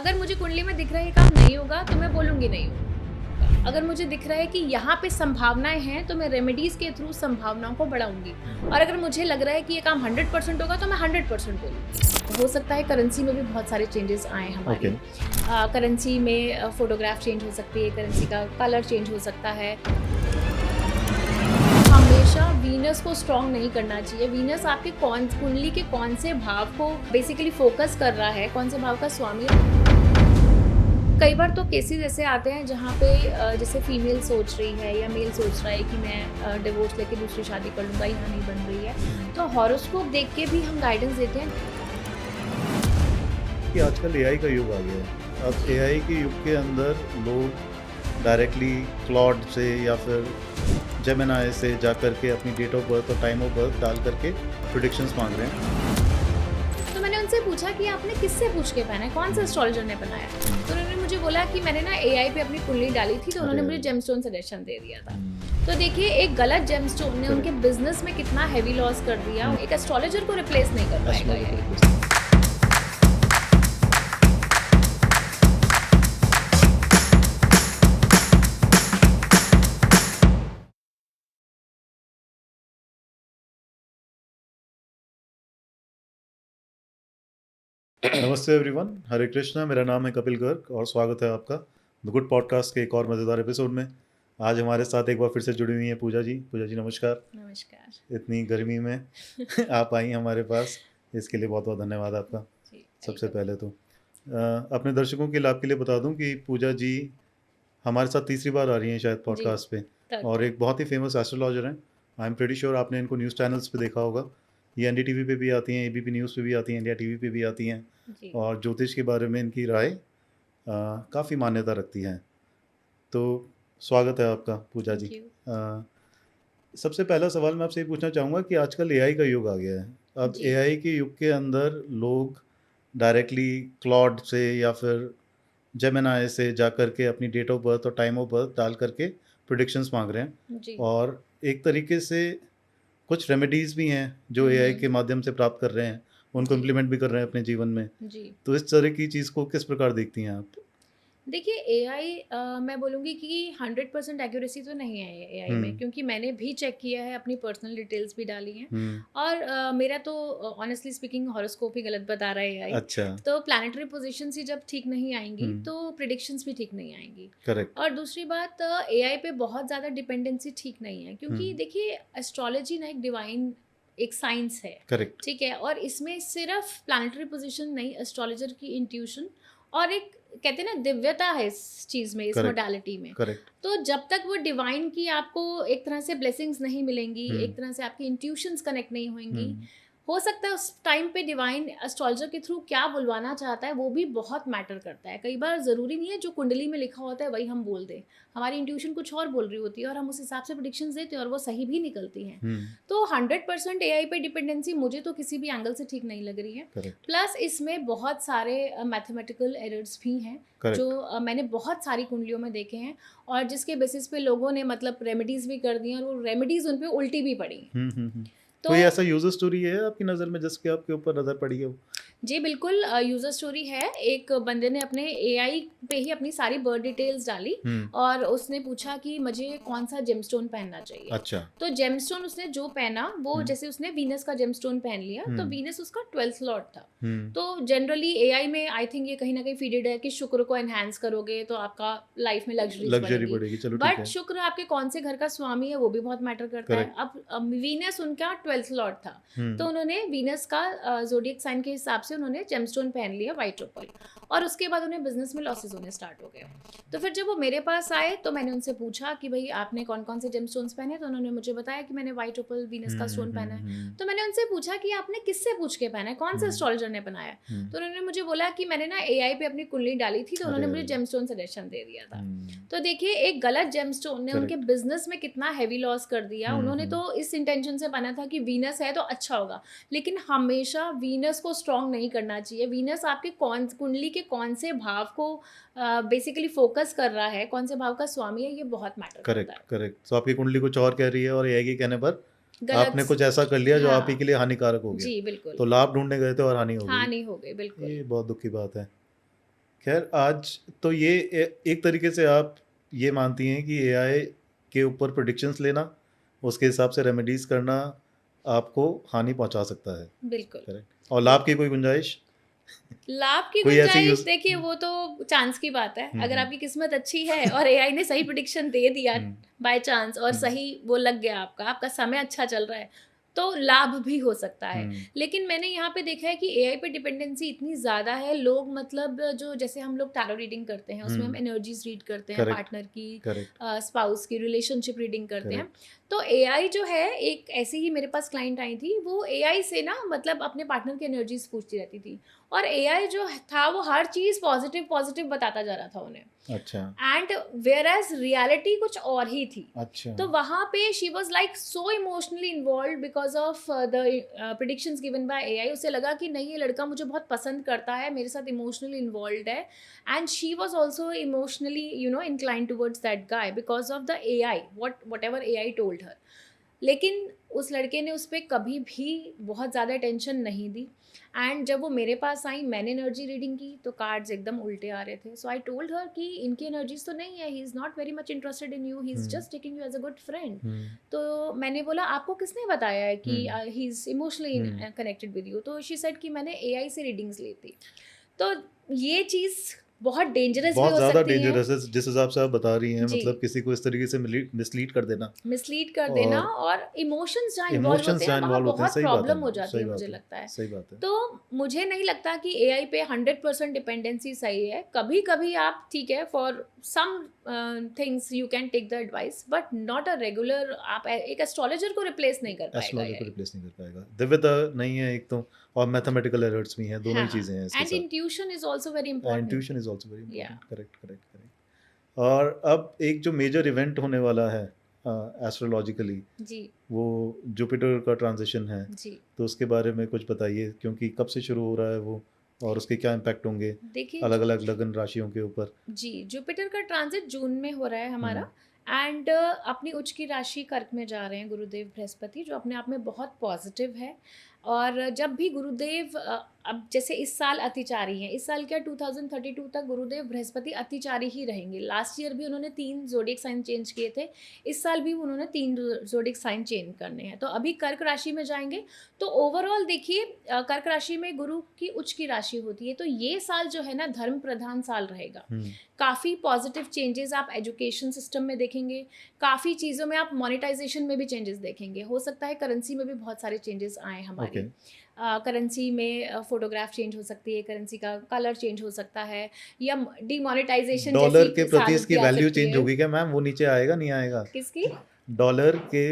अगर मुझे कुंडली में दिख रहा है ये काम नहीं होगा तो मैं बोलूँगी नहीं होगा। अगर मुझे दिख रहा है कि यहाँ पे संभावनाएं हैं तो मैं रेमेडीज़ के थ्रू संभावनाओं को बढ़ाऊंगी। और अगर मुझे लग रहा है कि ये काम 100% होगा तो मैं 100% बोलूँगी। हो सकता है करेंसी में भी बहुत सारे चेंजेस आए हमारी। करेंसी में फोटोग्राफ चेंज हो सकती है, करेंसी का कलर चेंज हो सकता है। हमेशा वीनस को स्ट्रॉन्ग नहीं करना चाहिए। वीनस आपके कुंडली के कौन से भाव को बेसिकली फोकस कर रहा है, कौन से भाव का स्वामी है। कई बार तो केसेस ऐसे आते हैं जहाँ पे जैसे फीमेल सोच रही है या मेल सोच रहा है कि मैं डिवोर्स लेके दूसरी शादी कर लूँगा, यहाँ नहीं बन रही है, तो हॉरोस्कोप देख के भी हम गाइडेंस देते हैं कि आजकल एआई का युग आ गया है। अब एआई के युग के अंदर लोग डायरेक्टली क्लॉड से या फिर जेमिनाई से जा करके अपनी डेट ऑफ बर्थ और टाइम ऑफ बर्थ डाल करके प्रेडिक्शंस मांग रहे हैं। तो मैंने उनसे पूछा कि आपने किससे पूछ के पहना है, कौन सा एस्ट्रोलॉजर ने बनाया। तो उन्होंने मुझे बोला कि मैंने ना एआई पे अपनी कुंडली डाली थी तो उन्होंने मुझे जेमस्टोन सजेशन दे दिया था। तो देखिए, एक गलत जेमस्टोन ने उनके बिजनेस में कितना हैवी लॉस कर दिया। एक एस्ट्रोलॉजर को रिप्लेस नहीं कर पाएगा एआई। नमस्ते एवरीवन, हरे कृष्णा। मेरा नाम है कपिल गर्ग और स्वागत है आपका द गुड पॉडकास्ट के एक और मज़ेदार एपिसोड में। आज हमारे साथ एक बार फिर से जुड़ी हुई हैं पूजा जी। पूजा जी नमस्कार। नमस्कार। इतनी गर्मी में आप आई हमारे पास, इसके लिए बहुत बहुत धन्यवाद आपका। सबसे पहले तो अपने दर्शकों के लाभ के लिए बता दूं कि पूजा जी हमारे साथ तीसरी बार आ रही हैं शायद पॉडकास्ट पे, और एक बहुत ही फेमस एस्ट्रोलॉजर हैं। आई एम प्रेटी श्योर आपने इनको न्यूज़ चैनल्स पे देखा होगा। ये एनडीटीवी पे भी आती हैं, एबीपी न्यूज़ पे भी आती हैं, इंडिया टीवी पे भी आती हैं, और ज्योतिष के बारे में इनकी राय काफ़ी मान्यता रखती हैं। तो स्वागत है आपका पूजा जी। सबसे पहला सवाल मैं आपसे ये पूछना चाहूँगा कि आजकल एआई का युग आ गया है। अब एआई के युग के अंदर लोग डायरेक्टली क्लॉड से या फिर जेमिनाई से जा करके अपनी डेट ऑफ बर्थ और टाइम ऑफ बर्थ डाल करके प्रेडिक्शंस मांग रहे हैं, और एक तरीके से कुछ रेमेडीज़ भी हैं जो एआई के माध्यम से प्राप्त कर रहे हैं, उनको इम्प्लीमेंट भी कर रहे हैं अपने जीवन में। तो इस तरह की चीज़ को किस प्रकार देखती हैं आप? देखिए, एआई मैं बोलूँगी कि 100% एक्यूरेसी तो नहीं है एआई में, क्योंकि मैंने भी चेक किया है, अपनी पर्सनल डिटेल्स भी डाली हैं। और मेरा तो ऑनेस्टली स्पीकिंग हॉरोस्कोप ही गलत बता रहा है एआई। अच्छा। तो प्लैनेटरी पोजीशंस ही जब ठीक नहीं आएंगी तो प्रेडिक्शंस भी ठीक नहीं आएंगी। करेक्ट। और दूसरी बात, एआई पे बहुत ज़्यादा डिपेंडेंसी ठीक नहीं है, क्योंकि देखिए एस्ट्रोलॉजी ना एक डिवाइन एक साइंस है। करेक्ट। ठीक है, और इसमें सिर्फ प्लैनेटरी पोजीशन नहीं, एस्ट्रोलॉजर की इंट्यूशन और एक कहते हैं ना दिव्यता है इस चीज़ में, इस मोडालिटी में। करेक्ट। तो जब तक वो डिवाइन की आपको एक तरह से ब्लेसिंग्स नहीं मिलेंगी, एक तरह से आपकी इंट्यूशंस कनेक्ट नहीं होंगी, हो सकता है उस टाइम पे डिवाइन एस्ट्रोलॉजर के थ्रू क्या बुलवाना चाहता है वो भी बहुत मैटर करता है। कई बार ज़रूरी नहीं है जो कुंडली में लिखा होता है वही हम बोल दें, हमारी इंट्यूशन कुछ और बोल रही होती है और हम उस हिसाब से प्रेडिक्शंस देते हैं और वो सही भी निकलती हैं। तो 100% एआई पे डिपेंडेंसी मुझे तो किसी भी एंगल से ठीक नहीं लग रही है। प्लस इसमें बहुत सारे मैथमेटिकल एरर्स भी हैं जो मैंने बहुत सारी कुंडलियों में देखे हैं, और जिसके बेसिस पे लोगों ने मतलब रेमेडीज़ भी कर दी हैं और वो रेमेडीज़ उन पर उल्टी भी पड़ी। तो कोई ऐसा यूजर स्टोरी है आपकी नज़र में जिसके आपके ऊपर नज़र पड़ी है? जी बिल्कुल, यूज़र स्टोरी है। एक बंदे ने अपने एआई पे ही अपनी सारी बर्थ डिटेल्स डाली और उसने पूछा कि मुझे कौन सा जेमस्टोन पहनना चाहिए। अच्छा। तो जेमस्टोन उसने जो पहना वो जैसे उसने वीनस का जेमस्टोन पहन लिया, तो वीनस उसका 12th लॉर्ड था। तो जनरली एआई में आई थिंक ये कहीं ना कहीं फीडेड है कि शुक्र को एनहांस करोगे तो आपका लाइफ में लग्जरी बढ़ेगी। चलो बट शुक्र आपके कौन से घर का स्वामी है वो भी बहुत मैटर करता है। अब वीनस उनका 12th लॉर्ड था, तो उन्होंने वीनस का ज़ोडिएक साइन के हिसाब से उन्होंने जेमस्टोन पहन लिया वाइट ओपल, और उसके बाद उन्हें बिजनेस में लॉसेस होने स्टार्ट हो गए। तो फिर जब वो मेरे पास आए तो मैंने उनसे पूछा कि भाई आपने कौन कौन से जेमस्टोन्स पहने, तो उन्होंने मुझे बताया कि मैंने वाइट ओपल वीनस का स्टोन पहना है। तो मैंने उनसे पूछा कि आपने किससे पूछ के पहना है, कौन सा एस्ट्रोलॉजर ने बनाया। तो उन्होंने मुझे बोला कि मैंने ना एआई पे अपनी कुंडली डाली थी तो उन्होंने मुझे जेमस्टोन सजेशन दे दिया था। तो देखिए, एक गलत जेमस्टोन ने उनके बिजनेस में कितना हैवी लॉस कर दिया। उन्होंने तो इस इंटेंशन से बना था कि वीनस है तो अच्छा होगा, लेकिन हमेशा वीनस को स्ट्रॉन्ग नहीं करना चाहिए। वीनस आपके कुंडली के कौन से भाव को बेसिकली फोकस कर रहा है, कौन से भाव का स्वामी है, ये बहुत मैटर करता है। करेक्ट। तो आपकी कुंडली कुछ और कह रही है और एआई के कहने पर आपने कुछ ऐसा कर लिया जो आप ही के लिए हानिकारक हो गया। जी बिल्कुल। तो लाभ ढूंढने गए थे और हानि हो गई। हानि हो गई, बिल्कुल। ये बहुत दुख की बात है खैर आज तो ये एक तरीके से आप ये मानती हैं कि एआई के ऊपर प्रेडिक्शंस लेना, उसके हिसाब से रेमेडीज करना आपको हानि पहुंचा सकता है, बिल्कुल। करेक्ट? और लाभ की कोई गुंजाइश? लाभ की कोई ऐसी गुंजाइश यूज? देखिए वो तो चांस की बात है। अगर हम्म आपकी किस्मत अच्छी है और एआई ने सही प्रेडिक्शन दे दिया हम्म बाय चांस और हम्म सही वो लग गया, आपका समय अच्छा चल रहा है, तो लाभ भी हो सकता है। हम्म लेकिन मैंने यहाँ पे देखा है कि एआई पे डिपेंडेंसी इतनी ज़्यादा है, लोग मतलब जो जैसे हम लोग टैरो रीडिंग करते हैं उसमें हम हम्म एनर्जीज रीड करते हैं, करेक्ट पार्टनर की, करेक्ट स्पाउस की, रिलेशनशिप रीडिंग करते हैं। करेक्ट तो एआई जो है, एक ऐसी ही मेरे पास क्लाइंट आई थी, वो एआई से ना मतलब अपने पार्टनर की एनर्जीज पूछती रहती थी, और एआई जो था वो हर चीज़ पॉजिटिव पॉजिटिव बताता जा रहा था उन्हें, अच्छा एंड वेयर एज रियलिटी कुछ और ही थी। अच्छा तो वहाँ पे she was like so emotionally involve because of the predictions given by AI. उसे लगा कि नहीं, ये लड़का मुझे बहुत पसंद करता है, मेरे साथ इमोशनली इन्वॉल्व है, and she was also emotionally inclined towards that guy because of the AI, what ever AI told her. लेकिन उस लड़के ने उस पर कभी भी बहुत ज़्यादा टेंशन नहीं दी, एंड जब वो मेरे पास आई, मैंने एनर्जी रीडिंग की तो कार्ड्स एकदम उल्टे आ रहे थे। सो आई टोल्ड हर कि इनकी एनर्जीज तो नहीं है, he is not very much interested in you, he is just taking you as a good friend. Hmm तो मैंने बोला आपको किसने बताया है कि hmm he is emotionally hmm connected with you? तो शी सेड कि मैंने एआई से रीडिंग्स ली थी। तो ये चीज़ बहुत डेंजरस भी बहुत हो ज़्यादा सकती है। डेंजरस है जिस हिसाब से आप बता रही हैं, जी, मतलब किसी को इस तरीके से मिसलीड कर देना मिसलीड कर देना, और और इमोशंस जहाँ इन्वॉल्व इमोशंस होते हैं जहाँ वहाँ इन्वॉल्व होते हैं, बहुत सही बात प्रॉब्लम है, हो जाती है, सही मुझे बात है, लगता है। सही बात है। तो मुझे नहीं लगता कि एआई पे 100% डिपेंडेंसी सही है। कभी कभी आप ठीक है, for some things you can take the advice, but not a regular. आप एक एस्ट्रोलॉजर को रिप्लेस नहीं कर पाएगा एस्ट्रोलॉजर को एआई। रिप्लेस नहीं कर पाएगा, दिव्यता नहीं है एक तो, और मैथमेटिकल एरर्स भी हैं, दोनों ही हाँ, चीज़ें हैं इसके एंड साथ। Intuition is also very important. Intuition is also very या इंपॉर्टेंट, करेक्ट करेक्ट करेक्ट। और अब एक जो मेजर इवेंट होने वाला है एस्ट्रोलॉजिकली, जी वो जुपिटर का ट्रांजिशन है, जी तो उसके बारे में कुछ बताइए, क्योंकि कब से शुरू हो रहा है वो, और उसके क्या इम्पैक्ट होंगे देखिए, अलग अलग लगन राशियों के ऊपर? जी, जुपिटर का ट्रांजिट जून में हो रहा है हमारा, हम्म एंड अपनी उच्च की राशि कर्क में जा रहे हैं गुरुदेव बृहस्पति, जो अपने आप में बहुत पॉजिटिव है। और जब भी गुरुदेव अब जैसे इस साल अतिचारी हैं, इस साल क्या 2032 तक गुरुदेव बृहस्पति अतिचारी ही रहेंगे। लास्ट ईयर भी उन्होंने 3 ज़ोडिएक साइन चेंज किए थे, इस साल भी उन्होंने 3 ज़ोडिएक साइन चेंज करने हैं। तो अभी कर्क राशि में जाएंगे। तो ओवरऑल देखिए, कर्क राशि में गुरु की उच्च की राशि होती है, तो ये साल जो है ना, धर्म प्रधान साल रहेगा। हम्म काफ़ी पॉजिटिव चेंजेस आप एजुकेशन सिस्टम में देखेंगे, काफ़ी चीज़ों में आप मोनेटाइजेशन में भी चेंजेस देखेंगे। हो सकता है करेंसी में भी बहुत सारे चेंजेस आए हमारी। ओके करेंसी में फोटोग्राफ चेंज हो सकती है, करेंसी का कलर चेंज हो सकता है, या डिमोनेटाइजेशन डॉलर जैसी के प्रति इसकी सादगी आ वैल्यू सकती चेंज है। होगी क्या मैम? वो नीचे आएगा नहीं आएगा? किसकी? डॉलर के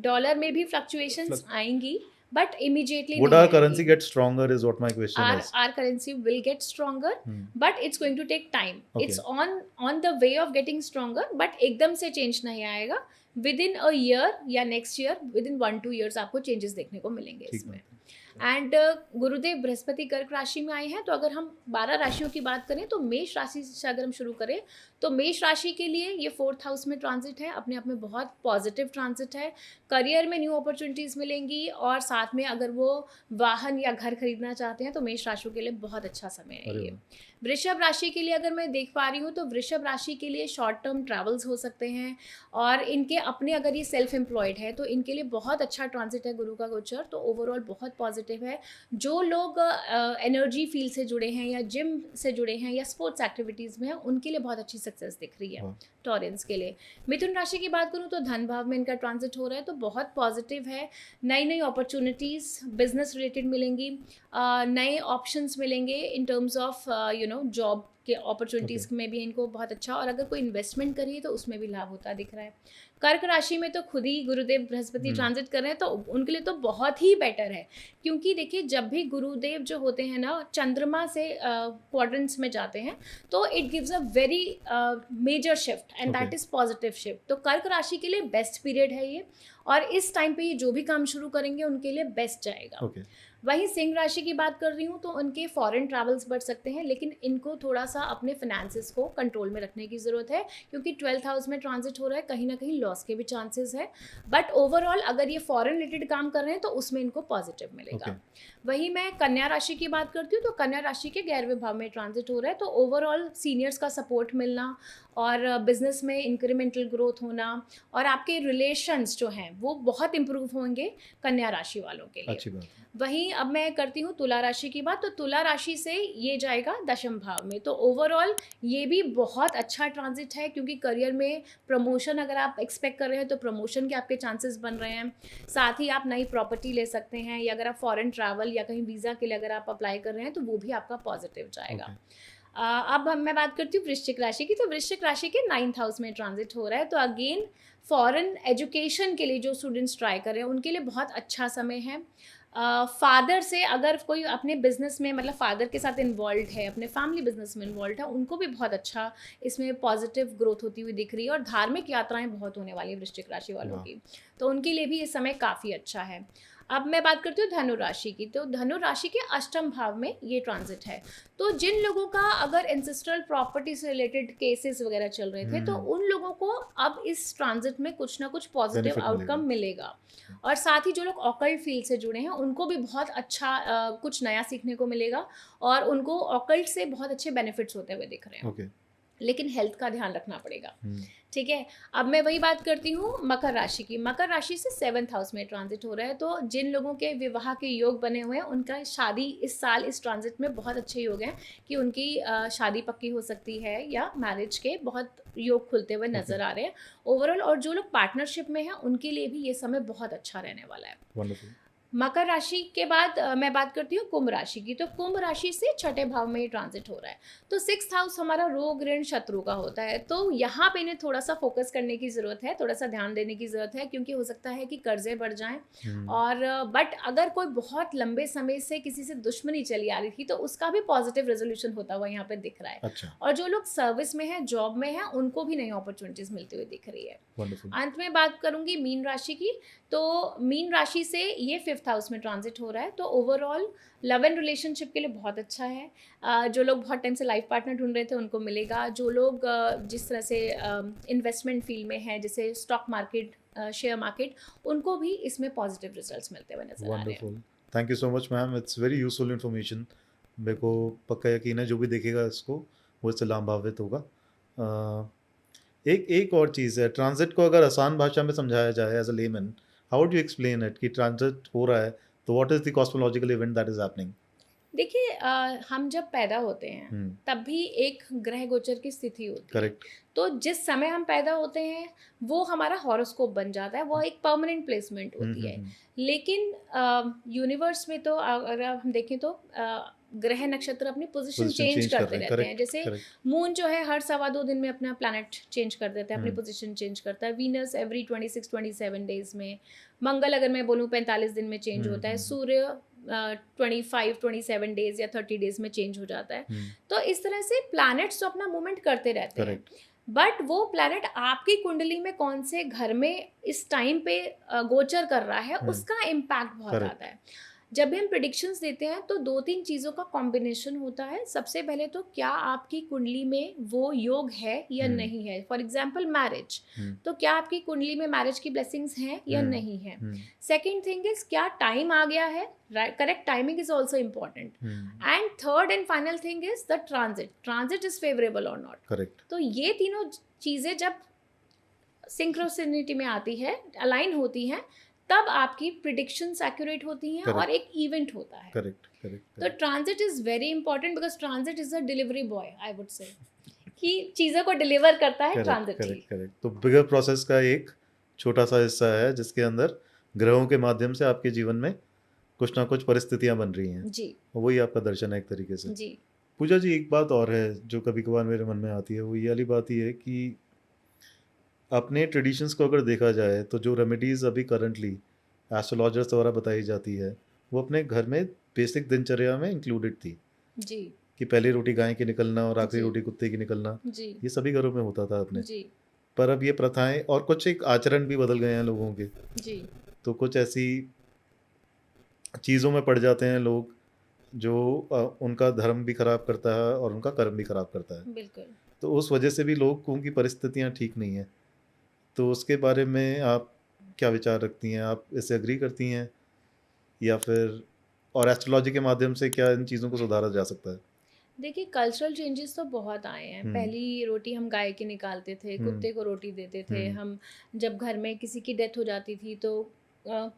डॉलर में भी फ्लक्चुएशंस आएंगी, बट इमीडिएटली would नहीं our आएंगी। currency get stronger is what my question is. Our currency will get stronger, but it's going to take time. Okay. It's on the way of getting stronger, but एकदम से change नहीं आएगा। Within a year या next year, within 1-2 years आपको changes देखने को मिलेंगे ठीक इसमें। बात है। एंड गुरुदेव बृहस्पति कर्क राशि में आए हैं। तो अगर हम 12 राशियों की बात करें, तो मेष राशि से अगर हम शुरू करें, तो मेष राशि के लिए ये 4th हाउस में ट्रांजिट है, अपने आप में बहुत पॉजिटिव ट्रांजिट है। करियर में न्यू अपॉर्चुनिटीज़ मिलेंगी, और साथ में अगर वो वाहन या घर खरीदना चाहते हैं तो मेष राशि के लिए बहुत अच्छा समय है अरे ये। वाह। वृषभ राशि के लिए अगर मैं देख पा रही हूँ, तो वृषभ राशि के लिए शॉर्ट टर्म ट्रैवल्स हो सकते हैं, और इनके अपने अगर ये सेल्फ एम्प्लॉयड है तो इनके लिए बहुत अच्छा ट्रांजिट है गुरु का गोचर। तो ओवरऑल बहुत पॉजिटिव है। जो लोग एनर्जी फील्ड से जुड़े हैं, या जिम से जुड़े हैं, या स्पोर्ट्स एक्टिविटीज़ में हैं, उनके लिए बहुत अच्छी सक्सेस दिख रही है। टॉरेंस के लिए मिथुन राशि की बात करूँ, तो धन भाव में इनका ट्रांजिट हो रहा है, तो बहुत पॉजिटिव है। नई नई अपॉर्चुनिटीज़ बिजनेस रिलेटेड मिलेंगी, नए ऑप्शंस मिलेंगे इन टर्म्स ऑफ जॉब के अपॉर्चुनिटीज़ में भी इनको बहुत अच्छा, और अगर कोई इन्वेस्टमेंट करिए तो उसमें भी लाभ होता दिख रहा है। कर्क राशि में तो खुद ही गुरुदेव बृहस्पति ट्रांजिट कर रहे हैं, तो उनके लिए तो बहुत ही बेटर है। क्योंकि देखिए, जब भी गुरुदेव जो होते हैं ना, चंद्रमा से क्वाड्रेंट्स में जाते हैं, तो it gives a very major shift, and that is positive shift. तो कर्क राशि के लिए बेस्ट पीरियड है ये, और इस टाइम पे ये जो भी काम शुरू करेंगे उनके लिए बेस्ट जाएगा। वहीं सिंह राशि की बात कर रही हूँ, तो उनके फॉरेन ट्रैवल्स बढ़ सकते हैं, लेकिन इनको थोड़ा सा अपने फिनेंसेस को कंट्रोल में रखने की ज़रूरत है, क्योंकि 12th हाउस में ट्रांजिट हो रहा है, कहीं ना कहीं लॉस के भी चांसेस है, बट ओवरऑल अगर ये फॉरेन रिलेटेड काम कर रहे हैं तो उसमें इनको पॉजिटिव मिलेगा। वहीं मैं कन्या राशि की बात करती हूँ, तो कन्या राशि के 11वें भाव में ट्रांजिट हो रहा है, तो ओवरऑल सीनियर्स का सपोर्ट मिलना और बिजनेस में इंक्रीमेंटल ग्रोथ होना और आपके रिलेशंस जो हैं वो बहुत इंप्रूव होंगे कन्या राशि वालों के लिए। अच्छी बात है। वहीं अब मैं करती हूँ तुला राशि की बात, तो तुला राशि से ये जाएगा 10वें भाव में, तो ओवरऑल ये भी बहुत अच्छा ट्रांजिट है, क्योंकि करियर में प्रमोशन अगर आप एक्सपेक्ट कर रहे हैं तो प्रमोशन के आपके चांसेस बन रहे हैं। साथ ही आप नई प्रॉपर्टी ले सकते हैं, या अगर आप फॉरेन ट्रैवल या कहीं वीज़ा के लिए अगर आप अप्लाई कर रहे हैं तो वो भी आपका पॉजिटिव जाएगा। अब मैं बात करती हूँ वृश्चिक राशि की, तो वृश्चिक राशि के 9th हाउस में ट्रांजिट हो रहा है, तो अगेन फॉरेन एजुकेशन के लिए जो स्टूडेंट्स ट्राई कर रहे हैं उनके लिए बहुत अच्छा समय है। फादर से अगर कोई अपने बिजनेस में, मतलब फादर के साथ इन्वॉल्व है, अपने फैमिली बिजनेस में इन्वॉल्व है, उनको भी बहुत अच्छा इसमें पॉजिटिव ग्रोथ होती हुई दिख रही है, और धार्मिक यात्राएं बहुत होने वाली है वृश्चिक राशि वालों की, तो उनके लिए भी ये समय काफ़ी अच्छा है। अब मैं बात करती हूँ धनु राशि की, तो धनु राशि के 8वें भाव में ये ट्रांजिट है, तो जिन लोगों का अगर एंसेस्ट्रल प्रॉपर्टी से रिलेटेड केसेस वगैरह चल रहे थे तो उन लोगों को अब इस ट्रांजिट में कुछ ना कुछ पॉजिटिव आउटकम मिलेगा। और साथ ही जो लोग ऑकल्ट फील्ड से जुड़े हैं उनको भी बहुत अच्छा कुछ नया सीखने को मिलेगा, और उनको ऑकल्ट से बहुत अच्छे बेनिफिट्स होते हुए दिख रहे हैं। लेकिन हेल्थ का ध्यान रखना पड़ेगा, ठीक है। अब मैं वही बात करती हूँ मकर राशि की। मकर राशि से 7th हाउस में ट्रांजिट हो रहा है, तो जिन लोगों के विवाह के योग बने हुए हैं उनका शादी इस साल इस ट्रांजिट में बहुत अच्छे योग हैं कि उनकी शादी पक्की हो सकती है, या मैरिज के बहुत योग खुलते हुए नजर आ रहे हैं ओवरऑल। और जो लोग पार्टनरशिप में हैं उनके लिए भी ये समय बहुत अच्छा रहने वाला है। वंडरफुल। मकर राशि के बाद मैं बात करती हूँ कुंभ राशि की, तो कुंभ राशि से 6ठे भाव में ट्रांजिट हो रहा है, तो 6th हाउस हमारा रोग ऋण शत्रु का होता है, तो यहाँ पे इन्हें थोड़ा सा फोकस करने की ज़रूरत है, थोड़ा सा ध्यान देने की ज़रूरत है, क्योंकि हो सकता है कि कर्जे बढ़ जाएं। और बट अगर कोई बहुत लंबे समय से किसी से दुश्मनी चली आ रही थी तो उसका भी पॉजिटिव रेजोल्यूशन होता हुआ यहाँ पे दिख रहा है। अच्छा। और जो लोग सर्विस में है, जॉब में है, उनको भी नई अपॉर्चुनिटीज मिलती हुई दिख रही है। अंत में बात करूंगी मीन राशि की, तो मीन राशि से ये 5th हाउस में ट्रांजिट हो रहा है, तो ओवरऑल लव एंड रिलेशनशिप के लिए बहुत अच्छा है। जो लोग बहुत टाइम से लाइफ पार्टनर ढूंढ रहे थे उनको मिलेगा। जो लोग जिस तरह से इन्वेस्टमेंट फील्ड में हैं, जैसे स्टॉक मार्केट, शेयर मार्केट, उनको भी इसमें पॉजिटिव रिजल्ट्स मिलते हुए नजर आ रहे हैं। Thank you so much ma'am, it's very useful information. मेरे को पक्का यकीन है जो भी देखेगा इसको वो इससे लाभान्वित होगा। एक और चीज़ है, ट्रांजिट को अगर आसान भाषा में समझाया जाए as a layman, how would you explain it कि ट्रांजिट हो रहा है तो what is the cosmological event that is happening? देखिए, हम जब पैदा होते हैं तब भी एक ग्रह गोचर की स्थिति होती है। करेक्ट। तो जिस समय हम पैदा होते हैं वो हमारा हॉरोस्कोप बन जाता है, वो एक परमानेंट प्लेसमेंट होती है। लेकिन यूनिवर्स में तो अगर हम देखें तो ग्रह नक्षत्र अपनी पोजीशन चेंज करते रहते हैं। जैसे मून जो है हर 2.25 दिन में अपना प्लैनेट चेंज कर देता है, अपनी पोजीशन चेंज करता है। वीनस एवरी 26-27 डेज में। मंगल अगर मैं बोलूँ 45 दिन में चेंज होता है। सूर्य 25-27 डेज या 30 डेज में चेंज हो जाता है। तो इस तरह से प्लैनेट्स तो अपना मूवमेंट करते रहते हैं, बट वो प्लैनेट आपकी कुंडली में कौन से घर में इस टाइम पे गोचर कर रहा है उसका इम्पैक्ट बहुत आता है। जब भी हम प्रेडिक्शंस देते हैं तो 2-3 चीज़ों का कॉम्बिनेशन होता है। सबसे पहले तो क्या आपकी कुंडली में वो योग है या नहीं है। फॉर एग्जाम्पल मैरिज, तो क्या आपकी कुंडली में मैरिज की ब्लेसिंग्स हैं या नहीं है। सेकेंड थिंग इज क्या टाइम आ गया है, correct timing is also important. And third and final thing is the transit is favourable और नॉट। करेक्ट। तो ये तीनों चीज़ें जब सिंक्रोसिनिटी में आती है, अलाइन होती हैं, तब आपकी प्रिडिक्शंस एक्यूरेट होती हैं और एक इवेंट होता है। करेक्ट। तो transit is very important because transit is a delivery boy, I would say, कि चीज़ों को डिलीवर करता है ट्रांजिट। करेक्ट। तो बिगर प्रोसेस का एक छोटा सा हिस्सा है जिसके अंदर ग्रहों के माध्यम से आपके जीवन में कुछ ना कुछ परिस्थितियां बन रही हैं जी, वही आपका दर्शन है एक तरीके से जी। पूजा जी, एक बात और है जो कभी कभार मेरे मन में आती है, वो ये वाली बात ये है कि अपने ट्रेडिशंस को अगर देखा जाए तो जो रेमेडीज़ अभी करंटली एस्ट्रोलॉजर्स द्वारा बताई जाती है वो अपने घर में बेसिक दिनचर्या में इंक्लूडेड थी जी, कि पहली रोटी गाय की निकलना और आखिरी रोटी कुत्ते की निकलना जी, ये सभी घरों में होता था अपने जी। पर अब ये प्रथाएं और कुछ एक आचरण भी बदल गए हैं लोगों के जी, तो कुछ ऐसी चीज़ों में पड़ जाते हैं लोग जो उनका धर्म भी खराब करता है और उनका कर्म भी खराब करता है। बिल्कुल। तो उस वजह से भी लोगों की परिस्थितियां ठीक नहीं है। तो उसके बारे में आप क्या विचार रखती हैं? आप इससे एग्री करती हैं या फिर और एस्ट्रोलॉजी के माध्यम से क्या इन चीज़ों को सुधारा जा सकता है? देखिए कल्चरल चेंजेस तो बहुत आए हैं। हुँ, पहली रोटी हम गाय की निकालते थे, हुँ, कुत्ते को रोटी देते थे। हुँ, हम जब घर में किसी की डेथ हो जाती थी तो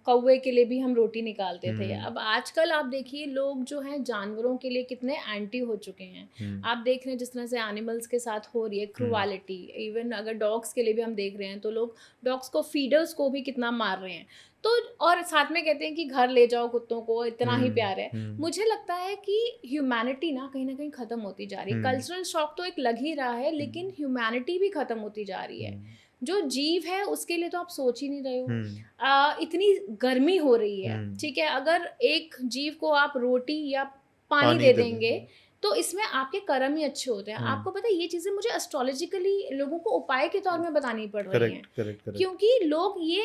कौवे के लिए भी हम रोटी निकालते थे। हुँ, अब आजकल आप देखिए लोग जो हैं जानवरों के लिए कितने एंटी हो चुके हैं। हुँ, आप देख रहे हैं जिस तरह से एनिमल्स के साथ हो रही है हुँ, क्रूअलिटी, इवन अगर डॉग्स के लिए भी हम देख रहे हैं तो लोग डॉग्स को, फीडर्स को भी कितना मार रहे हैं। तो और साथ में कहते हैं कि घर ले जाओ कुत्तों को, इतना ही हुँ, प्यार है। हुँ, मुझे लगता है कि ह्यूमैनिटी ना कहीं न कहीं ख़त्म होती जा रही है। हुँ, कल्चरल शॉक तो एक लग ही रहा है, हुँ, लेकिन ह्यूमैनिटी भी ख़त्म होती जा रही है। हुँ, जो जीव है उसके लिए तो आप सोच ही नहीं रहे हो। हुँ, इतनी गर्मी हो रही है, हुँ, ठीक है? अगर एक जीव को आप रोटी या पानी पानी दे दे दें। देंगे, तो इसमें आपके कर्म ही अच्छे होते हैं। हुँ, आपको पता है ये चीज़ें मुझे एस्ट्रोलॉजिकली लोगों को उपाय के तौर में बतानी पड़ रही हैं। Correct, correct, correct. क्योंकि लोग ये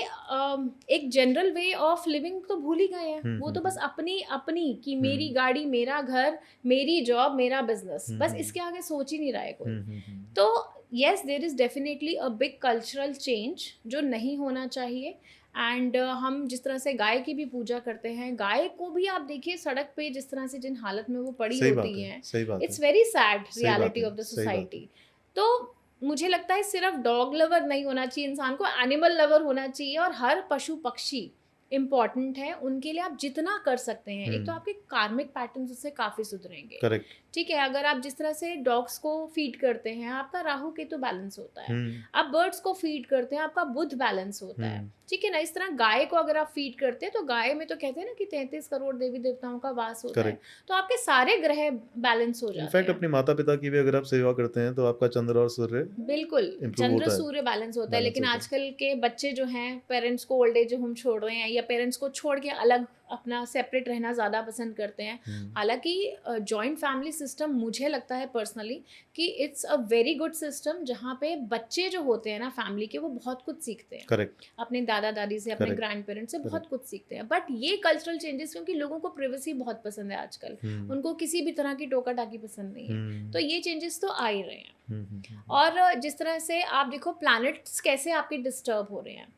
एक जनरल वे ऑफ लिविंग तो भूल ही गए हैं। हुँ, वो हुँ, तो बस हुँ, अपनी कि मेरी हुँ, गाड़ी, मेरा घर, मेरी जॉब, मेरा बिज़नेस, हुँ, बस हुँ, इसके आगे सोच ही नहीं रहा है कोई। हुँ, हुँ, हुँ, तो yes there is definitely a big cultural change जो नहीं होना चाहिए। एंड हम जिस तरह से गाय की भी पूजा करते हैं, गाय को भी आप देखिए सड़क पे जिस तरह से जिन हालत में वो पड़ी सही बात होती है, हैं, सही बात है, इट्स वेरी सैड सही बात रियलिटी है, ऑफ द सही बात है। सोसाइटी। तो मुझे लगता है सिर्फ डॉग लवर नहीं होना चाहिए इंसान को, एनिमल लवर होना चाहिए, और हर पशु पक्षी इम्पॉर्टेंट है। उनके लिए आप जितना कर सकते हैं, एक तो हुँ, आपके कार्मिक पैटर्न्स उससे काफ़ी सुधरेंगे। करेक्ट। ठीक है, अगर आप जिस तरह से डॉग्स को फीड करते हैं, आपका राहु केतु बैलेंस होता है। हुँ, आप बर्ड्स को फीड करते हैं, आपका बुध बैलेंस होता है। हुँ, ठीक है ना? इस तरह गाय को अगर आप फीड करते हैं, तो गाय में तो कहते हैं ना कि 33 करोड़ देवी-देवताओं का वास होता है। करेक्ट। तो आपके सारे ग्रह बैलेंस हो जाते इनफैक्ट हैं। अपने माता-पिता की भी अगर आप सेवा करते हैं, तो आपका चंद्र और सूर्य बिल्कुल, इम्प्रूव चंद्र होता है, सूर्य बैलेंस होता है, बैलेंस लेकिन होता है। आजकल के बच्चे जो हैं, पेरेंट्स को ओल्ड एज होम छोड़ रहे हैं या पेरेंट्स को छोड़ के अलग अपना सेपरेट रहना ज़्यादा पसंद करते हैं। हुँ, हालाँकि जॉइंट फैमिली सिस्टम मुझे लगता है पर्सनली कि it's a very good system, जहाँ पे बच्चे जो होते हैं ना फैमिली के, वो बहुत कुछ सीखते हैं। करेक्ट, अपने दादा-दादी से, अपने करेक्ट, ग्रैंड पेरेंट्स से बहुत करेक्ट। कुछ सीखते हैं। बट ये कल्चरल चेंजेस, क्योंकि लोगों को प्राइवेसी बहुत पसंद है आजकल, हुँ, उनको किसी भी तरह की टोका-टाकी पसंद नहीं है। तो हुँ, ये चेंजेस तो आ ही रहे हैं। हुँ, हुँ, हुँ, हुँ, और जिस तरह से आप देखो प्लैनेट्स कैसे आपके डिस्टर्ब हो रहे हैं।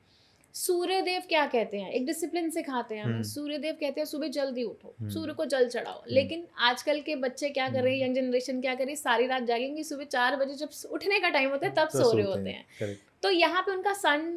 सूर्यदेव क्या कहते हैं, एक डिसिप्लिन सिखाते हैं हमें। हुँ, सूर्यदेव कहते हैं सुबह जल्दी उठो, हुँ, सूर्य को जल चढ़ाओ। हुँ, लेकिन आजकल के बच्चे क्या कर रहे हैं, हुँ, यंग जनरेशन क्या कर रही है, सारी रात जागेंगी, सुबह 4 बजे जब उठने का टाइम होता है तब तो सो रहे सोते होते हैं, हैं। करेक्ट। तो यहाँ पे उनका सन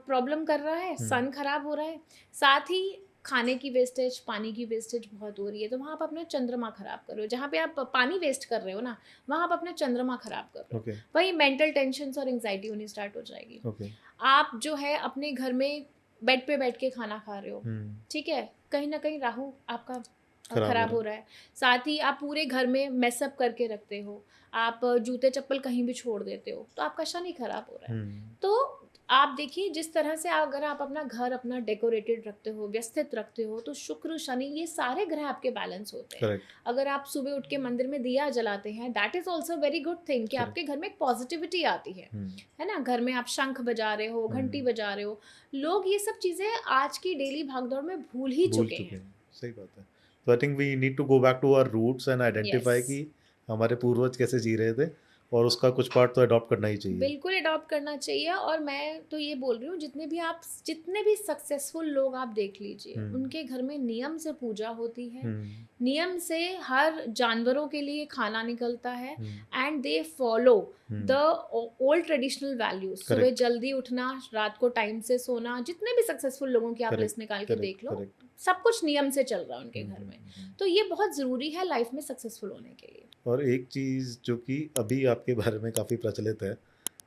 प्रॉब्लम कर रहा है, हुँ, सन खराब हो रहा है। साथ ही खाने की वेस्टेज, पानी की वेस्टेज बहुत हो रही है, तो वहाँ आप अपना चंद्रमा खराब कर रहे हो। जहाँ पे आप पानी वेस्ट कर रहे हो ना, वहाँ आप अपना चंद्रमा खराब कर रहे हो। ओके, वहीं मेंटल टेंशन्स और एंग्जाइटी होनी स्टार्ट हो जाएगी। ओके। आप जो है अपने घर में बेड पे बैठ के खाना खा रहे हो, हुँ, ठीक है? कहीं न कहीं राहु आपका खराब हो खराब रहा हो है। रहा है। साथ ही आप पूरे घर में मेस अप करके रखते हो। आप जूते-चप्पल कहीं भी छोड़ देते हो, तो आपका शनि खराब हो रहा है। हुँ, तो आप देखिए जिस तरह से अगर आप अपना घर अपना डेकोरेटेड रखते हो, व्यवस्थित रखते हो, तो शुक्र, शनि, ये सारे ग्रह आपके बैलेंस होते हैं। करेक्ट, अगर आप सुबह उठ के मंदिर में दिया जलाते हैं, that is also very good thing कि करेक्ट। आपके घर में एक पॉजिटिविटी आती हुँ, है ना? घर में आप शंख बजा रहे हो, घंटी हुँ, बजा रहे हो। लोग ये सब चीज़ें आज की डेली भागदौड़ में भूल ही भूल चुके चुके हैं। हैं, सही बात है। तो I think we need to go back to our roots and identify yes. कि हमारे पूर्वज कैसे जी रहे थे और उसका कुछ पार्ट तो अडॉप्ट करना ही चाहिए। बिल्कुल अडॉप्ट करना चाहिए, और मैं तो ये बोल रही हूँ जितने भी सक्सेसफुल लोग आप देख लीजिए, हुँ, उनके घर में नियम से पूजा होती है, हुँ, नियम से हर जानवरों के लिए खाना निकलता है, हुँ, and they follow the hmm, old traditional values. सुबह करेक्ट, जल्दी उठना, रात को टाइम से सोना, जितने भी सक्सेसफुल लोगों की आप करेक्ट, लिस्ट निकाल के करेक्ट, देख लो, करेक्ट। सब कुछ नियम से चल रहा है उनके हुँ, घर हुँ, में। हुँ, हुँ। तो ये बहुत ज़रूरी है लाइफ में सक्सेसफुल होने के लिए। और एक चीज़ जो कि अभी आपके बारे में काफ़ी प्रचलित है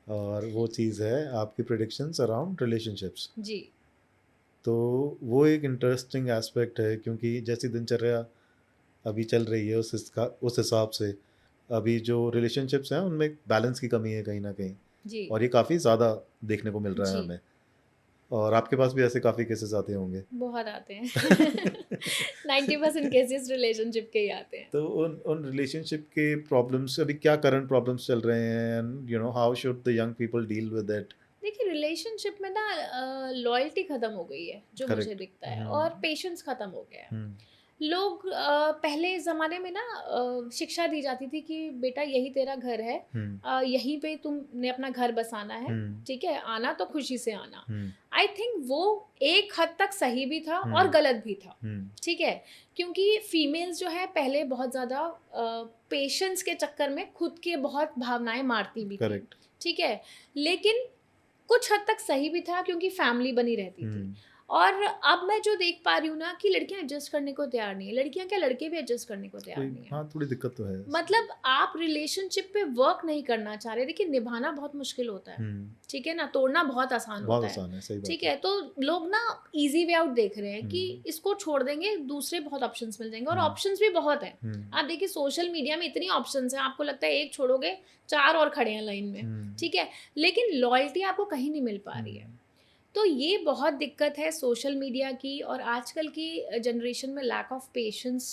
और वो चीज़ है आपकी प्रेडिक्शंस अराउंड रिलेशनशिप्स। जी। तो वो एक इंटरेस्टिंग एस्पेक्ट है क्योंकि जैसी दिनचर्या अभी चल रही है उस हिसाब से अभी जो रिलेशनशिप्स हैं उनमें बैलेंस की कमी है कहीं न कहीं जी। और ये काफ़ी ज़्यादा देखने को मिल रहा है जी। हमें और आपके पास भी ऐसे काफ़ी केसेस आते होंगे। बहुत आते हैं। 90% केसेस रिलेशनशिप के ही आते हैं। तो उन उन रिलेशनशिप के प्रॉब्लम्स अभी क्या करंट प्रॉब्लम्स चल रहे हैं and you know how should the young people deal with it? देखिए रिलेशनशिप में ना लॉयल्टी खत्म हो गई है, जो मुझे करेक्ट। दिखता है, हुँ, और पेशेंस खत्म हो गया है। हुँ, लोग पहले ज़माने में ना शिक्षा दी जाती थी कि बेटा यही तेरा घर है, यहीं पे तुमने अपना घर बसाना है, ठीक है, आना तो खुशी से आना। आई थिंक वो एक हद तक सही भी था और गलत भी था, ठीक है, क्योंकि फीमेल्स जो है पहले बहुत ज़्यादा पेशेंस के चक्कर में खुद के बहुत भावनाएं मारती भी थी, ठीक है, लेकिन कुछ हद तक सही भी था क्योंकि फैमिली बनी रहती थी। और अब मैं जो देख पा रही हूँ ना कि लड़कियां एडजस्ट करने को तैयार नहीं है, लड़कियां क्या लड़के भी एडजस्ट करने को तैयार नहीं है। हाँ, थोड़ी दिक्कत तो है। मतलब आप रिलेशनशिप पे वर्क नहीं करना चाह रहे, देखिए निभाना बहुत मुश्किल होता है, ठीक है ना, तोड़ना बहुत आसान बहुत होता आसान है, सही बात ठीक है। है, तो लोग ना इजी वे आउट देख रहे हैं कि इसको छोड़ देंगे दूसरे बहुत ऑप्शंस मिल जाएंगे, और ऑप्शंस भी बहुत है। आप देखिए सोशल मीडिया में इतनी ऑप्शंस हैं, आपको लगता है एक छोड़ोगे 4 और खड़े हैं लाइन में, ठीक है, लेकिन लॉयल्टी आपको कहीं नहीं मिल पा रही है। तो ये बहुत दिक्कत है सोशल मीडिया की, और आजकल की जनरेशन में lack of patience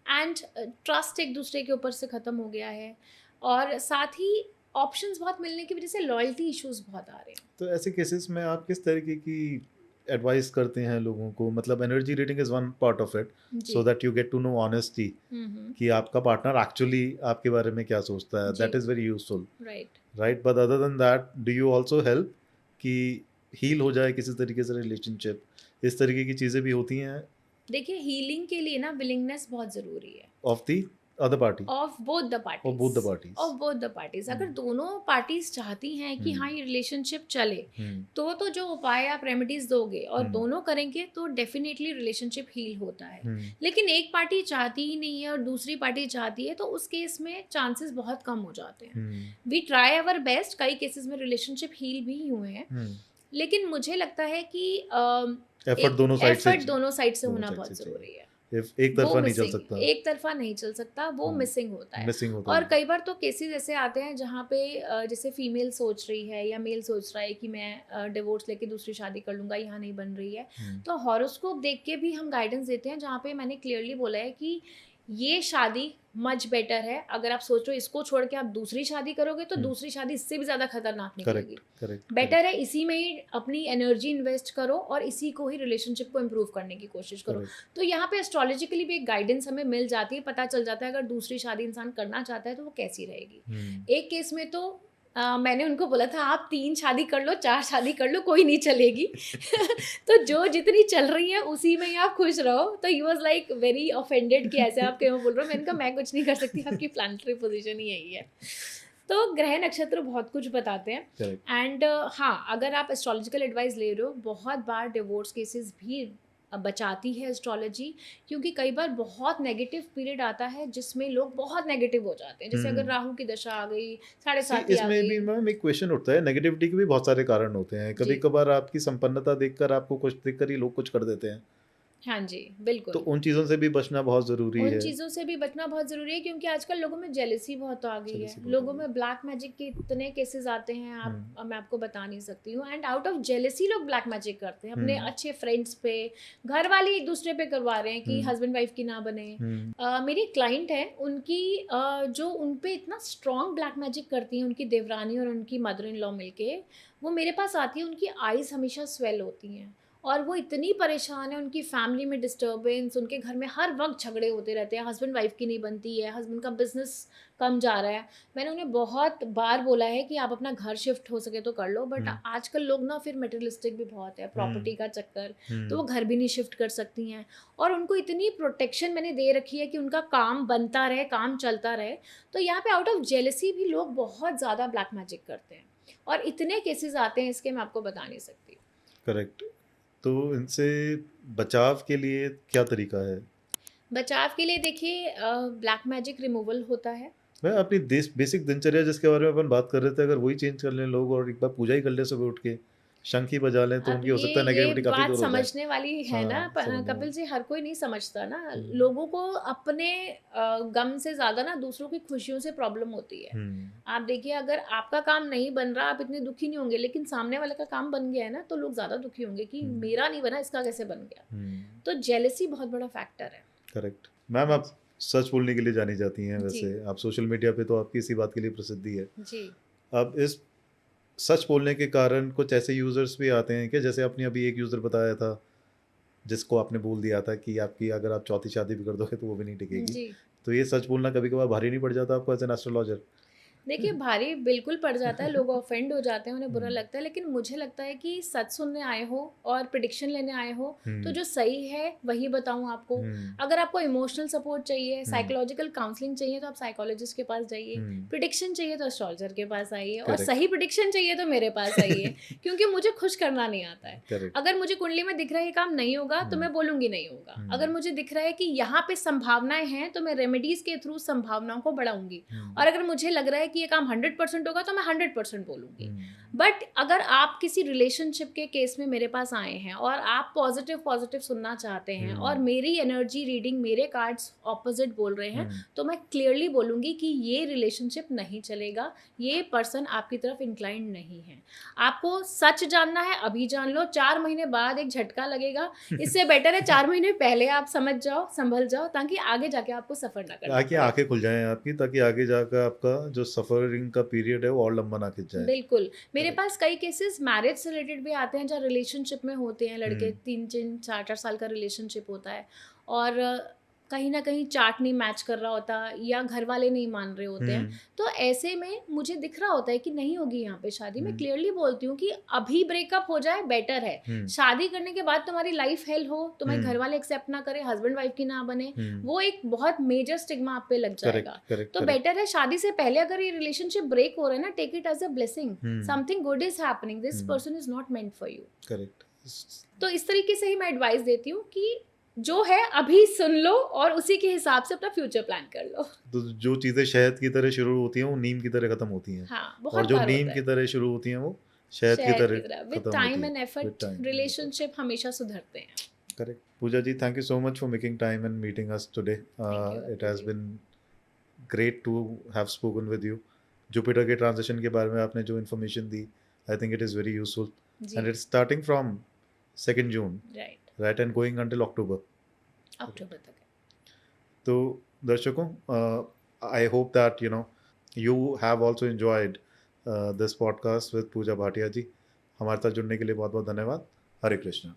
and trust एक दूसरे के ऊपर से ख़त्म हो गया है, और साथ ही ऑप्शंस बहुत मिलने की वजह से लॉयल्टी इश्यूज बहुत आ रहे हैं। तो ऐसे केसेस में आप किस तरीके की एडवाइस करते हैं लोगों को? मतलब energy reading is one part of it, so that you get to know honesty कि आपका पार्टनर एक्चुअली आपके बारे में क्या सोचता है। That is very useful, right? But other than that, do you also help कि हील हो जाए किसी तरीके से रिलेशनशिप? इस तरीके की चीज़ें भी होती हैं देखिए हीलिंग के लिए ना विलिंगनेस बहुत ज़रूरी है of the other party, of both the of both the parties. Of both the parties. अगर दोनों पार्टीज चाहती हैं कि हाँ ये रिलेशनशिप चले, तो जो उपाय आप रेमेडीज दोगे और दोनों करेंगे तो डेफिनेटली रिलेशनशिप हील होता है। लेकिन एक पार्टी चाहती ही नहीं है और दूसरी पार्टी चाहती है, तो उस केस में चांसेस बहुत कम हो जाते हैं। वी ट्राई अवर बेस्ट, कई केसेस में रिलेशनशिप हील भी हुए हैं, लेकिन मुझे लगता है कि एफर्ट दोनों साइड से होना बहुत जरूरी है। एक तरफा नहीं चल सकता, एक तरफा नहीं चल सकता, वो मिसिंग होता है। और कई बार तो केसेस ऐसे आते हैं जहाँ पे जैसे फीमेल सोच रही है या मेल सोच रहा है कि मैं डिवोर्स लेके दूसरी शादी कर लूँगा, यहाँ नहीं बन रही है, तो हॉरोस्कोप देख के भी हम गाइडेंस देते हैं, जहाँ पे मैंने क्लियरली बोला है कि ये शादी मच बेटर है। अगर आप सोचो इसको छोड़ के आप दूसरी शादी करोगे तो दूसरी शादी इससे भी ज़्यादा खतरनाक निकलेगी। बेटर है इसी में ही अपनी एनर्जी इन्वेस्ट करो और इसी को ही रिलेशनशिप को इम्प्रूव करने की कोशिश करो। तो यहाँ पे एस्ट्रोलॉजिकली भी एक गाइडेंस हमें मिल जाती है, पता चल जाता है अगर दूसरी शादी इंसान करना चाहता है तो वो कैसी रहेगी। एक केस में तो मैंने उनको बोला था आप 3 शादी कर लो, 4 शादी कर लो, कोई नहीं चलेगी तो जो जितनी चल रही है उसी में ही आप खुश रहो। तो he was like very offended कि ऐसे आप क्यों बोल रहे हो। मैंने कहा मैं कुछ नहीं कर सकती, आपकी प्लानिटरी पोजीशन ही यही है। तो ग्रह नक्षत्र बहुत कुछ बताते हैं। एंड हाँ, अगर आप एस्ट्रोलॉजिकल एडवाइस ले रहे हो, बहुत बार डिवोर्स केसेस भी बचाती है एस्ट्रोलॉजी, क्योंकि कई बार बहुत नेगेटिव पीरियड आता है जिसमें लोग बहुत नेगेटिव हो जाते हैं। जैसे अगर राहु की दशा आ गई, 7.5 इसमें भी मैम एक क्वेश्चन उठता है, नेगेटिविटी के भी बहुत सारे कारण होते हैं। कभी कभार आपकी संपन्नता देखकर, आपको कुछ देखकर ही लोग कुछ कर देते हैं। हाँ जी बिल्कुल। तो उन चीज़ों से भी बचना बहुत ज़रूरी है। उन चीज़ों से भी बचना बहुत ज़रूरी है, क्योंकि आजकल लोगों में जेलसी बहुत आ गई है। लोगों में ब्लैक मैजिक के इतने केसेस आते हैं, मैं आपको बता नहीं सकती हूँ। एंड आउट ऑफ जेलसी लोग ब्लैक मैजिक करते हैं अपने अच्छे फ्रेंड्स पे, घर वाले एक दूसरे पे करवा रहे हैं कि हस्बैंड वाइफ की ना बने। मेरी क्लाइंट है, उनकी जो उन पे इतना स्ट्रॉन्ग ब्लैक मैजिक करती हैं, उनकी देवरानी और उनकी मदर इन लॉ मिलके, वो मेरे पास आती है, उनकी आईज हमेशा स्वेल होती हैं और वो इतनी परेशान है, उनकी फैमिली में डिस्टर्बेंस, उनके घर में हर वक्त झगड़े होते रहते हैं, हस्बैंड वाइफ की नहीं बनती है, हस्बैंड का बिजनेस कम जा रहा है। मैंने उन्हें बहुत बार बोला है कि आप अपना घर शिफ्ट हो सके तो कर लो, बट आजकल लोग ना फिर मटेरियलिस्टिक भी बहुत है, प्रॉपर्टी का चक्कर, तो वो घर भी नहीं शिफ्ट कर सकती हैं। और उनको इतनी प्रोटेक्शन मैंने दे रखी है कि उनका काम बनता रहे, काम चलता रहे। तो यहाँ पे आउट ऑफ जेलसी भी लोग बहुत ज़्यादा ब्लैक मैजिक करते हैं, और इतने केसेस आते हैं इसके, मैं आपको बता नहीं सकती। करेक्ट। तो इनसे बचाव के लिए क्या तरीका है? बचाव के लिए देखिए ब्लैक मैजिक रिमूवल होता है। मैं अपनी बेसिक दिनचर्या जिसके बारे में अपन बात कर रहे थे, अगर वही चेंज कर लें लोग और एक बार पूजा ही कर ले सुबह उठ के, शंख ही बजा लें, तो उनकी हो सकता है नेगेटिविटी काफी दूर हो जाए। समझने वाली है ना कपिल जी, हर कोई नहीं समझता ना। लोगों को अपने गम से ज्यादा ना दूसरों की खुशियों से प्रॉब्लम होती है। आप देखिए, अगर आपका काम नहीं बन रहा आप इतने दुखी नहीं होंगे, लेकिन सामने वाले का काम बन गया है ना, तो लोग ज्यादा दुखी होंगे कि मेरा नहीं बना, इसका कैसे बन गया। तो जेलसी बहुत बड़ा फैक्टर है। करेक्ट। मैम, आप सच बोलने के लिए जानी जाती हैं, वैसे आप सोशल मीडिया पे तो आपकी इसी बात के लिए प्रसिद्धि है जी। अब इस सच बोलने के कारण कुछ ऐसे यूजर्स भी आते हैं कि, जैसे आपने अभी एक यूजर बताया था जिसको आपने बोल दिया था कि आपकी अगर आप चौथी शादी भी कर दोगे तो वो भी नहीं टिकेगी। जी। तो ये सच बोलना कभी-कभार भारी नहीं पड़ जाता आपको एज़ एन एस्ट्रोलॉजर? देखिए, भारी बिल्कुल पड़ जाता है, लोग ऑफेंड हो जाते हैं, उन्हें बुरा हुँ, लगता है, लेकिन मुझे लगता है कि सच सुनने आए हो और प्रेडिक्शन लेने आए हो, तो हुँ, जो सही है वही बताऊँ आपको। हुँ, अगर आपको इमोशनल सपोर्ट चाहिए, हुँ, साइकोलॉजिकल काउंसलिंग चाहिए तो आप साइकोलॉजिस्ट के पास जाइए, हुँ, प्रेडिक्शन चाहिए तो एस्ट्रोलॉजर के पास आइए, और करेक्ट। सही प्रेडिक्शन चाहिए तो मेरे पास आइए, क्योंकि मुझे खुश करना नहीं आता है। करेक्ट। अगर मुझे कुंडली में दिख रहा है ये काम नहीं होगा तो हुँ, मैं बोलूँगी नहीं होगा। अगर हुँ, मुझे दिख रहा है कि यहाँ पे संभावनाएँ हैं तो मैं रेमेडीज़ के थ्रू संभावनाओं को बढ़ाऊँगी। हुँ, और अगर मुझे लग रहा है कि ये काम 100% होगा तो मैं 100% बोलूँगी। हुँ, बट अगर आप किसी रिलेशनशिप के केस में मेरे पास आए हैं और आप पॉजिटिव सुनना चाहते हैं और हुँ, मेरी एनर्जी रीडिंग, मेरे कार्ड्स ऑपोजिट बोल रहे हैं, हुँ, तो मैं क्लियरली बोलूँगी कि ये रिलेशनशिप नहीं चलेगा, ये पर्सन आपकी तरफ इंक्लाइंड नहीं है। आपको सच जानना है अभी जान लो, 4 महीने बाद एक झटका लगेगा, इससे बेटर है 4 महीने पहले आप समझ जाओ, संभल जाओ, ताकि आगे जाके आपको सफ़र ना करना ताकि पड़े। आँखें खुल जाएँ आपकी, ताकि आगे जाकर आपका जो सफ़रिंग का पीरियड है वो और लंबा ना खिंच जाए। बिल्कुल, मेरे करेक्ट। पास कई केसेस मैरिज से रिलेटेड भी आते हैं, जहाँ रिलेशनशिप में होते हैं लड़के, हुँ, 3-3, 4-4 साल का रिलेशनशिप होता है और कहीं न कहीं चार्ट नहीं मैच कर रहा होता या घर वाले नहीं मान रहे होते हैं। हुँ, तो ऐसे में मुझे दिख रहा होता है कि नहीं होगी यहाँ पे शादी, मैं हुँ, क्लियरली बोलती हूँ कि अभी ब्रेकअप हो जाए बेटर है। हुँ, शादी करने के बाद तुम्हारी लाइफ हेल हो, तुम्हारे हुँ, घर वाले एक्सेप्ट ना करें, हस्बैंड वाइफ की ना बने, हुँ, वो एक बहुत मेजर स्टिग्मा आप पे लग करेक्ट, जाएगा। करेक्ट, तो करेक्ट। बेटर है शादी से पहले अगर ये रिलेशनशिप ब्रेक हो रहा है ना, take it as a blessing. Hmm, something good is happening, this hmm, person is not meant for you. Correct. स तो इस तरीके से ही मैं एडवाइस देती हूँ कि जो है अभी सुन लो और उसी के हिसाब से अपना फ्यूचर प्लान कर लो। तो जो चीज़ें शहद की तरह शुरू होती हैं, वो नीम की तरह खत्म होती हैं, हाँ, और बहुत जो बार नीम होता की है। तरह शुरू होती हैं, वो शहद की शहद तरह की तरह विद खत्म होती टाइम हैं, and with effort time and effort. Relationship हमेशा सुधरते हैं। Correct. Puja ji, thank you so much for making time and meeting us today. Thank you it Atul has ji. Been great to have spoken with you. Jupiter के transition के बारे में आपने जो information दी, I think it is very useful, जी, and it's starting from 2nd June, right, right, and going until अक्टूबर। अक्टूबर तक है। तो दर्शकों, I hope that you have also enjoyed this podcast with Pooja Bhatia ji. हमारे साथ जुड़ने के लिए बहुत बहुत धन्यवाद। हरे कृष्णा।